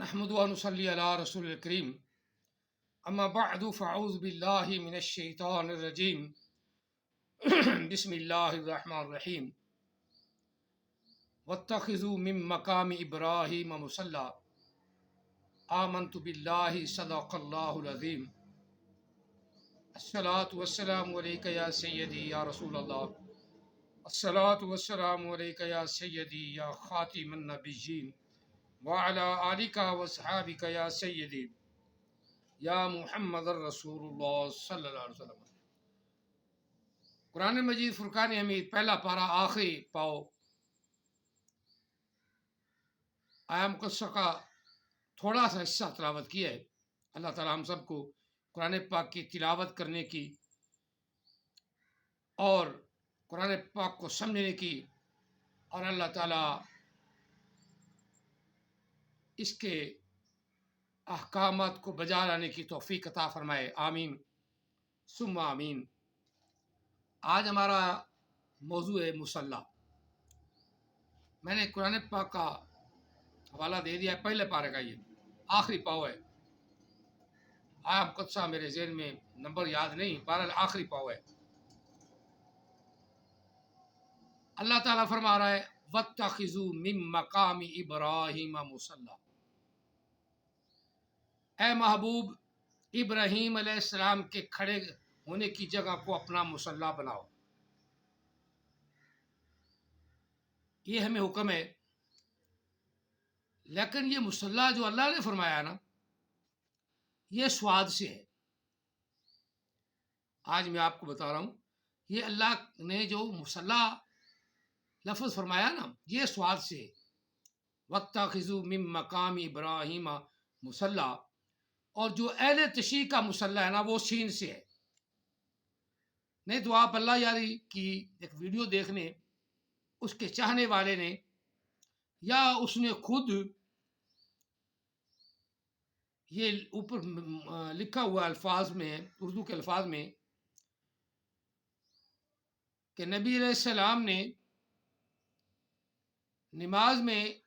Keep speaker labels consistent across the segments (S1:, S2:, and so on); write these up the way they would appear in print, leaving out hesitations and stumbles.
S1: नहमदु व नुसल्ली अला रसूलिल करीम अम्मा बअदु फ़अऊज़ु बिल्लाहि मिनश शैतानिर रजीम बिस्मिल्लाहिर रहमानिर रहीम वत्तखिज़ू मिन मकामि इब्राहीम मुसल्ला आमन्तु बिल्लाहि सदक़ल्लाहुल अज़ीम अस्सलातु वस्सलामु अलैका या सय्यदी या रसूल अल्लाह अस्सलातु वस्सलामु अलैका या सय्यदी या खातिमन नबिय्यीन व अला आलिका व अस्हाबिका या सय्यदी या मुहम्मदुर रसूलुल्लाह सल्लल्लाहु अलैहि वसल्लम। कुरान मजीद फुरकान हमीद पहला पारा आखिरी पाओ आया मुक़द्दसा का थोड़ा सा हिस्सा तिलावत किया है। अल्लाह ताला हम सबको कुरान पाक की तिलावत करने की और कुरान पाक को समझने की और अल्लाह ताला इसके अहकामात को बजा लाने की तौफीक अता फरमाए। आमीन सुम्मा आमीन। आज हमारा मौजू है मुसल्ला। मैंने कुरान पाक का हवाला दे दिया है, पहले पारे का ये आखिरी पाव है। आया मुक़द्दसा मेरे ज़हन में नंबर याद नहीं, बहरहाल आखिरी पाव है। अल्लाह ताला फरमा रहा है वत्तखिज़ू मिन मकामि इब्राहीम मुसल्ला। ए महबूब, इब्राहीम अलैहिस्सलाम के खड़े होने की जगह को अपना मुसल्ला बनाओ। ये हमें हुक्म है, लेकिन ये मुसल्ला जो अल्लाह ने फरमाया ना, ये स्वाद से है। आज मैं आपको बता रहा हूँ, ये अल्लाह ने जो मुसल्ला लफ्ज़ फरमाया ना, ये स्वाद से है। वत्तखिज़ू मिन मकाम इब्राहीम मुसल्ला, और जो अहले तशरीह का मुसल्ला है ना, वो सीन से है। नहीं तो आप अल्लाह यारी की एक वीडियो देखने उसके चाहने वाले ने या उसने खुद ये ऊपर लिखा हुआ अल्फाज में, उर्दू के अल्फाज में, कि नबी अलैहिस्सलाम ने नमाज में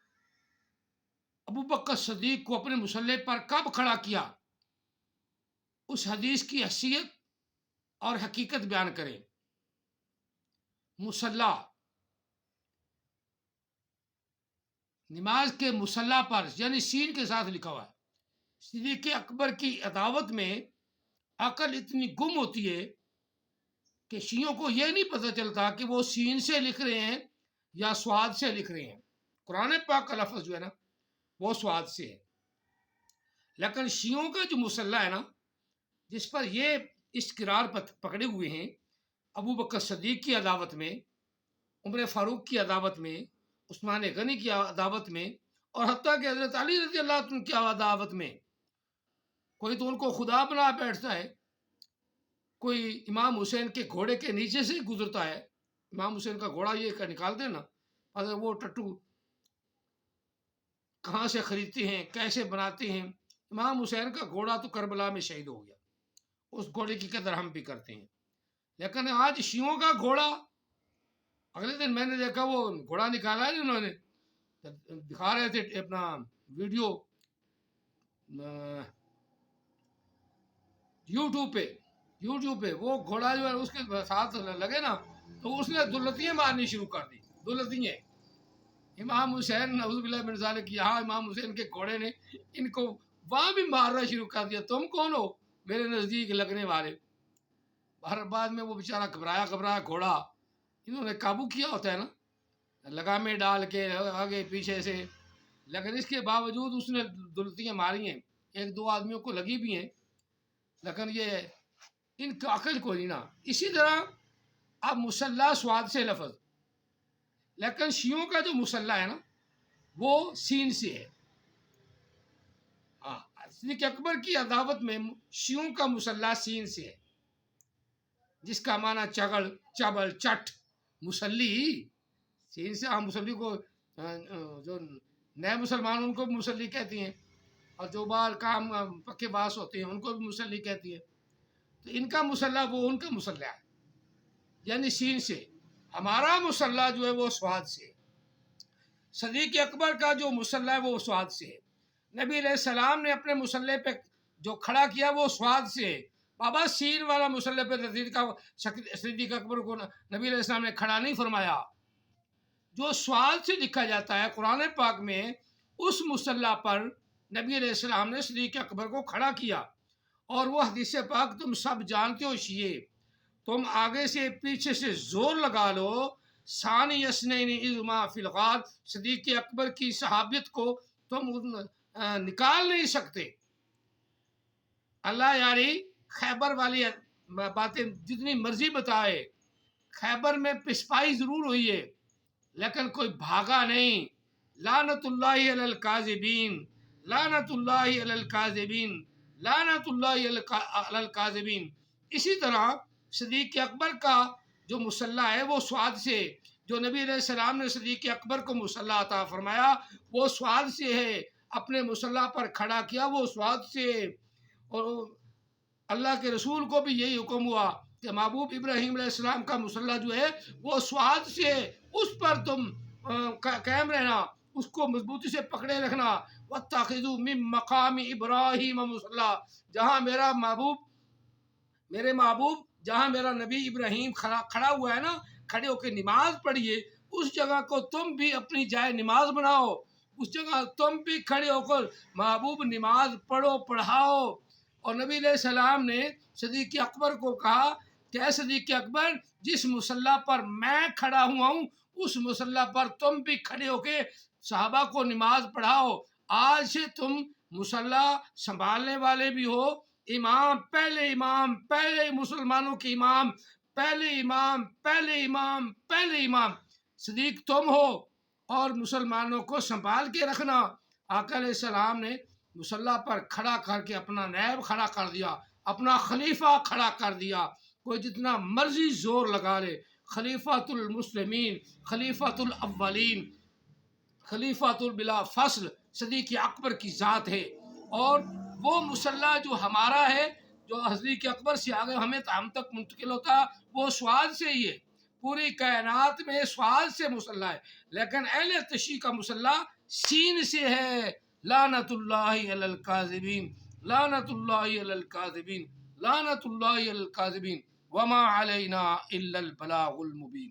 S1: अबू बकर सदीक को अपने मुसल्ले पर कब खड़ा किया, उस हदीस की हैसियत और हकीकत बयान करें। मुसल्ला, नमाज के मुसल्ला पर यानी सीन के साथ लिखा हुआ है। सिद्दीक़ अकबर की अदावत में अकल इतनी गुम होती है कि शियों को यह नहीं पता चलता कि वो सीन से लिख रहे हैं या स्वाद से लिख रहे हैं। कुरान पाक का लफ्ज़ जो है ना, वो स्वाद से है, लेकिन शियों का जो मुसल्ला है ना, जिस पर ये इस्तिक़रार पकड़े हुए हैं, अबू बकर सदीक़ की अदावत में, उमर फ़ारूक की अदावत में, उस्मान गनी की अदावत में, और हत्ता कि हज़रत अली रज़ी अल्लाह अन्हु की अदावत में, कोई तो उनको खुदा बना बैठता है, कोई इमाम हुसैन के घोड़े के नीचे से गुजरता है। इमाम हुसैन का घोड़ा ये निकाल देना, अगर वो टट्टू कहाँ से ख़रीदते हैं, कैसे बनाते हैं। इमाम हुसैन का घोड़ा तो करबला में शहीद हो गया, उस घोड़े की कदर हम भी करते हैं। लेकिन आज शियों का घोड़ा, अगले दिन मैंने देखा वो घोड़ा निकाला है उन्होंने, दिखा रहे थे अपना वीडियो यूट्यूब पे वो घोड़ा जो है उसके साथ लगे ना, तो उसने दुल्लतियाँ मारनी शुरू कर दी। दुल्लतियाँ इमाम हुसैन नऊज़ुबिल्लाह मिन ज़ालिक, यहाँ इमाम हुसैन के घोड़े ने इनको वहाँ भी मारना शुरू कर दिया। तुम कौन हो मेरे नज़दीक लगने वाले। हर बाद में वो बेचारा घबराया घोड़ा इन्होंने काबू किया होता है ना, लगामे डाल के आगे पीछे से, लेकिन इसके बावजूद उसने दुल्लतियाँ मारी हैं। एक दो आदमियों को लगी भी हैं, लेकिन ये इनका अकल को नहीं ना। इसी तरह अब मुसल्ला स्वाद से लफ्ज़, लेकिन शियों का जो मुसल्ला है ना, वो सीन से है। हाँ, सिद्दीक़ अकबर की अदावत में शियों का मुसल्ला सीन से है, जिसका माना चगल चबल चट मुसल्ली सीन से। हम मुसल्ली को जो नए मुसलमान उनको मुसल्ली कहती हैं, और जो बाल काम पक्के बास होते हैं उनको भी मुसल्ली कहती है। तो इनका मुसल्ला वो उनका मुसल्ला है, यानी सीन से। हमारा मुसल्ला जो है वो स्वाद से है। सिद्दीक़ अकबर का जो मुसल्ला है वो स्वाद से है। نبی علیہ السلام نے اپنے مصلی پہ جو کھڑا کیا وہ سواد سے ہے۔ بابا سین والا مصلی پہ صدیق اکبر کو نبی علیہ السلام نے کھڑا نہیں فرمایا۔ جو سواد سے لکھا جاتا ہے قرآن پاک میں، اس مصلی پر نبی علیہ السلام نے صدیق اکبر کو کھڑا کیا۔ اور وہ حدیث پاک تم سب جانتے ہو شیعہ، تم آگے سے پیچھے سے زور لگا لو، ثانی اثنین اذ ہما فی الغار، صدیق اکبر کی صحابیت کو تم نکال نہیں سکتے۔ اللہ یاری خیبر والی باتیں جتنی مرضی بتائے، خیبر میں پسپائی ضرور ہوئی ہے لیکن کوئی بھاگا نہیں۔ لعنت اللہ علی الکاذبین، لعنت اللہ علی الکاذبین، لعنت اللہ علی الکاذبین۔ اسی طرح صدیق اکبر کا جو مصلی ہے وہ سواد سے، جو نبی علیہ السلام نے صدیق اکبر کو مصلی عطا فرمایا وہ سواد سے ہے، اپنے مصلی پر کھڑا کیا وہ سواد سے ہے۔ اور اللہ کے رسول کو بھی یہی حکم ہوا کہ محبوب ابراہیم علیہ السلام کا مصلی جو ہے وہ سواد سے ہے، اس پر تم قائم رہنا، اس کو مضبوطی سے پکڑے رکھنا۔ وَاتَّخِذُوا مِن مَّقَامِ إِبْرَاهِيمَ مُصَلًّى، جہاں میرے محبوب جہاں میرا نبی ابراہیم کھڑا ہوا ہے نا، کھڑے ہو کے نماز پڑھیے، اس جگہ کو تم بھی اپنی جائے نماز بناؤ، اس جگہ تم بھی کھڑے ہو کر محبوب نماز پڑھو پڑھاؤ۔ اور نبی علیہ السلام نے صدیق اکبر کو کہا کہ اے صدیق اکبر، جس مصلی پر میں کھڑا ہوا ہوں اس مصلی پر تم بھی کھڑے ہو کے صحابہ کو نماز پڑھاؤ۔ آج سے تم مصلی سنبھالنے والے بھی ہو، امام پہلے مسلمانوں کے امام، پہلے امام صدیق تم ہو، اور مسلمانوں کو سنبھال کے رکھنا۔ آقا علیہ السلام نے مصلی پر کھڑا کر کے اپنا نائب کھڑا کر دیا، اپنا خلیفہ کھڑا کر دیا۔ کوئی جتنا مرضی زور لگا لے، خلیفۃ المسلمین، خلیفۃ الاولین، خلیفۃ بلا فصل صدیق اکبر کی ذات ہے۔ اور وہ مصلی جو ہمارا ہے، جو صدیق اکبر سے آگے ہم تک منتقل ہوتا، وہ سواد سے ہی ہے۔ پوری کائنات میں سواد سے مصلی ہے، لیکن اہل تشیع کا مصلی سین سے ہے۔ لعنت اللہ علی الکاذبین، لعنت اللہ علی الکاذبین، لعنت اللہ علی الکاذبین، وما علینا الا البلاغ المبین۔